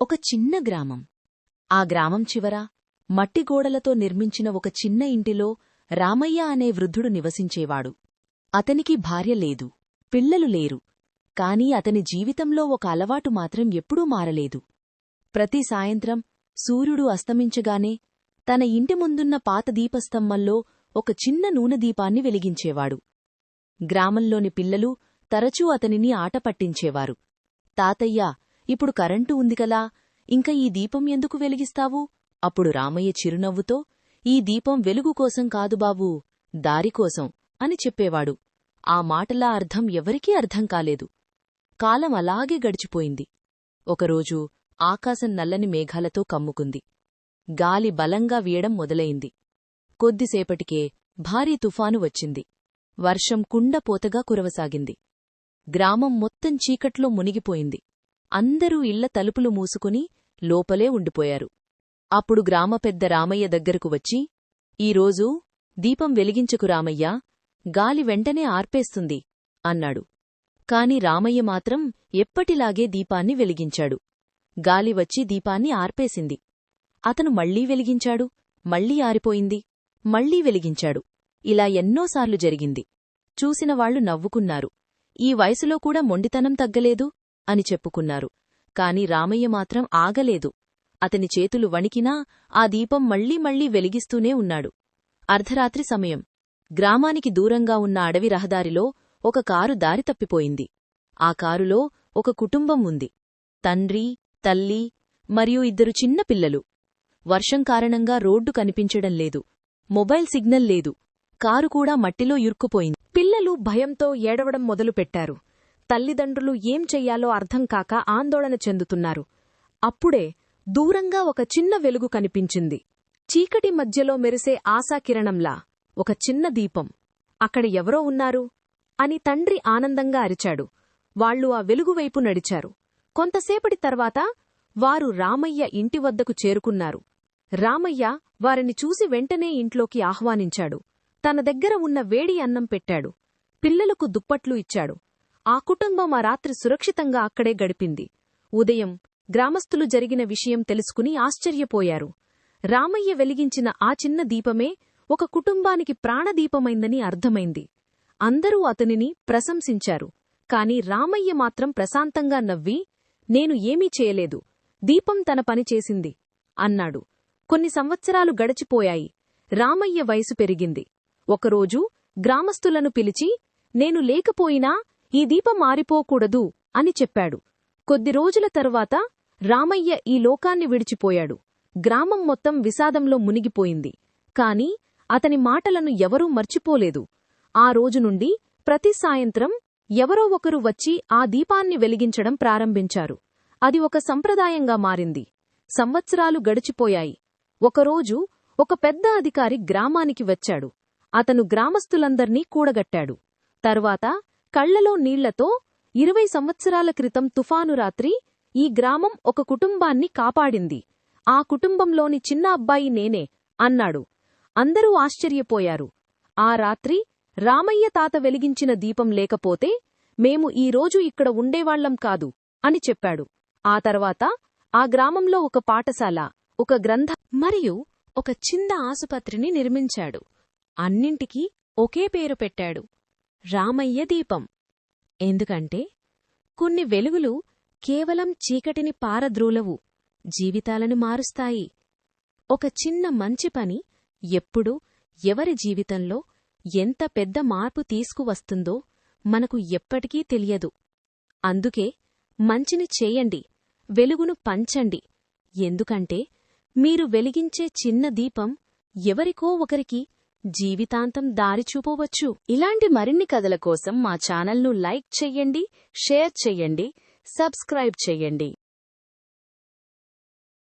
ఒక చిన్న గ్రామం. ఆ గ్రామం చివర మట్టిగోడలతో నిర్మించిన ఒక చిన్న ఇంటిలో రామయ్య అనే వృద్ధుడు నివసించేవాడు. అతనికి భార్య లేదు, పిల్లలు లేరు. కాని అతని జీవితంలో ఒక అలవాటు మాత్రం ఎప్పుడూ మారలేదు. ప్రతి సాయంత్రం సూర్యుడు అస్తమించగానే తన ఇంటి ముందున్న పాత దీపస్తంభంలో ఒక చిన్న నూనె దీపాన్ని వెలిగించేవాడు. గ్రామంలోని పిల్లలు తరచూ అతనిని ఆట పట్టించేవారు. తాతయ్యా, ఇప్పుడు కరెంటు ఉందికలా, ఇంక ఈ దీపం ఎందుకు వెలిగిస్తావు? అప్పుడు రామయ్య చిరునవ్వుతో, ఈ దీపం వెలుగు కోసం కాదు బాబూ, దారికోసం అని చెప్పేవాడు. ఆ మాటలా అర్థం ఎవరికీ అర్థం కాలేదు. కాలం అలాగే గడిచిపోయింది. ఒకరోజు ఆకాశం నల్లని మేఘాలతో కమ్ముకుంది. గాలి బలంగా వీయడం మొదలైంది. కొద్దిసేపటికే భారీ తుఫాను వచ్చింది. వర్షం కుండపోతగా కురవసాగింది. గ్రామం మొత్తం చీకట్లో మునిగిపోయింది. అందరూ ఇళ్ల తలుపులు మూసుకుని లోపలే ఉండిపోయారు. అప్పుడు గ్రామ పెద్ద రామయ్య దగ్గరకు వచ్చి, ఈరోజు దీపం వెలిగించకు రామయ్యా, గాలి వెంటనే ఆర్పేస్తుంది అన్నాడు. కాని రామయ్య మాత్రం ఎప్పటిలాగే దీపాన్ని వెలిగించాడు. గాలి వచ్చి దీపాన్ని ఆర్పేసింది. అతను మళ్లీ వెలిగించాడు, మళ్లీ ఆరిపోయింది, మళ్లీ వెలిగించాడు. ఇలా ఎన్నోసార్లు జరిగింది. చూసినవాళ్లు నవ్వుకున్నారు. ఈ వయసులో కూడా మొండితనం తగ్గలేదు అని చెప్పుకున్నారు. కాని రామయ్య మాత్రం ఆగలేదు. అతని చేతులు వణికినా ఆ దీపం మళ్లీ మళ్లీ వెలిగిస్తూనే ఉన్నాడు. అర్ధరాత్రి సమయం. గ్రామానికి దూరంగా ఉన్న అడవి రహదారిలో ఒక కారు దారి తప్పిపోయింది. ఆ కారులో ఒక కుటుంబం ఉంది. తండ్రి, తల్లి మరియు 2 చిన్న పిల్లలు. వర్షం కారణంగా రోడ్డు కనిపించడం లేదు. మొబైల్ సిగ్నల్ లేదు. కారు కూడా మట్టిలో ఇరుక్కుపోయింది. పిల్లలు భయంతో ఏడవడం మొదలుపెట్టారు. తల్లిదండ్రులు ఏం చెయ్యాలో అర్థంకాక ఆందోళన చెందుతున్నారు. అప్పుడే దూరంగా ఒక చిన్న వెలుగు కనిపించింది. చీకటి మధ్యలో మెరిసే ఆశాకిరణంలా ఒక చిన్న దీపం. అక్కడ ఎవరో ఉన్నారు అని తండ్రి ఆనందంగా అరిచాడు. వాళ్లు ఆ వెలుగువైపు నడిచారు. కొంతసేపటి తర్వాత వారు రామయ్య ఇంటివద్దకు చేరుకున్నారు. రామయ్య వారిని చూసి వెంటనే ఇంట్లోకి ఆహ్వానించాడు. తన దగ్గర ఉన్న వేడి అన్నం పెట్టాడు. పిల్లలకు దుప్పట్లు ఇచ్చాడు. ఆ కుటుంబం ఆ రాత్రి సురక్షితంగా అక్కడే గడిపింది. ఉదయం గ్రామస్తులు జరిగిన విషయం తెలుసుకుని ఆశ్చర్యపోయారు. రామయ్య వెలిగించిన ఆ చిన్న దీపమే ఒక కుటుంబానికి ప్రాణదీపమైందని అర్థమైంది. అందరూ అతనిని ప్రశంసించారు. కాని రామయ్య మాత్రం ప్రశాంతంగా నవ్వి, నేను ఏమీ చేయలేదు, దీపం తన పని చేసింది అన్నాడు. కొన్ని సంవత్సరాలు గడిచిపోయాయి. రామయ్య వయసు పెరిగింది. ఒకరోజు గ్రామస్తులను పిలిచి, నేను లేకపోయినా ఈ దీపం ఆరిపోకూడదు అని చెప్పాడు. కొద్ది రోజుల తరువాత రామయ్య ఈ లోకాన్ని విడిచిపోయాడు. గ్రామం మొత్తం విషాదంలో మునిగిపోయింది. కాని అతని మాటలను ఎవరూ మర్చిపోలేదు. ఆ రోజునుండి ప్రతి సాయంత్రం ఎవరో ఒకరు వచ్చి ఆ దీపాన్ని వెలిగించడం ప్రారంభించారు. అది ఒక సంప్రదాయంగా మారింది. సంవత్సరాలు గడిచిపోయాయి. ఒకరోజు ఒక పెద్ద అధికారి గ్రామానికి వచ్చాడు. అతను గ్రామస్తులందర్నీ కూడగట్టాడు. తరువాత కళ్లలో నీళ్లతో 20 సంవత్సరాల క్రితం తుఫాను రాత్రి ఈ గ్రామం ఒక కుటుంబాన్ని కాపాడింది. ఆ కుటుంబంలోని చిన్న అబ్బాయి నేనే అన్నాడు. అందరూ ఆశ్చర్యపోయారు. ఆ రాత్రి రామయ్య తాత వెలిగించిన దీపం లేకపోతే మేము ఈ రోజు ఇక్కడ ఉండేవాళ్లం కాదు అని చెప్పాడు. ఆ తర్వాత ఆ గ్రామంలో ఒక పాఠశాల, ఒక గ్రంథ మరియు ఒక చిన్న ఆసుపత్రిని నిర్మించాడు. అన్నింటికీ ఒకే పేరు పెట్టాడు, రామయ్య దీపం. ఎందుకంటే కొన్ని వెలుగులు కేవలం చీకటిని పారద్రోలవు, జీవితాలను మారుస్తాయి. ఒక చిన్న మంచి పని ఎప్పుడూ ఎవరి జీవితంలో ఎంత పెద్ద మార్పు తీసుకువస్తుందో మనకు ఎప్పటికీ తెలియదు. అందుకే మంచిని చేయండి, వెలుగును పంచండి. ఎందుకంటే మీరు వెలిగించే చిన్న దీపం ఎవరికో ఒకరికి జీవితాంతం దారి చూపవచ్చు. ఇలాంటి మరిన్ని కథల కోసం మా ఛానల్ను లైక్ చెయ్యండి, షేర్ చెయ్యండి, సబ్స్క్రైబ్ చెయ్యండి.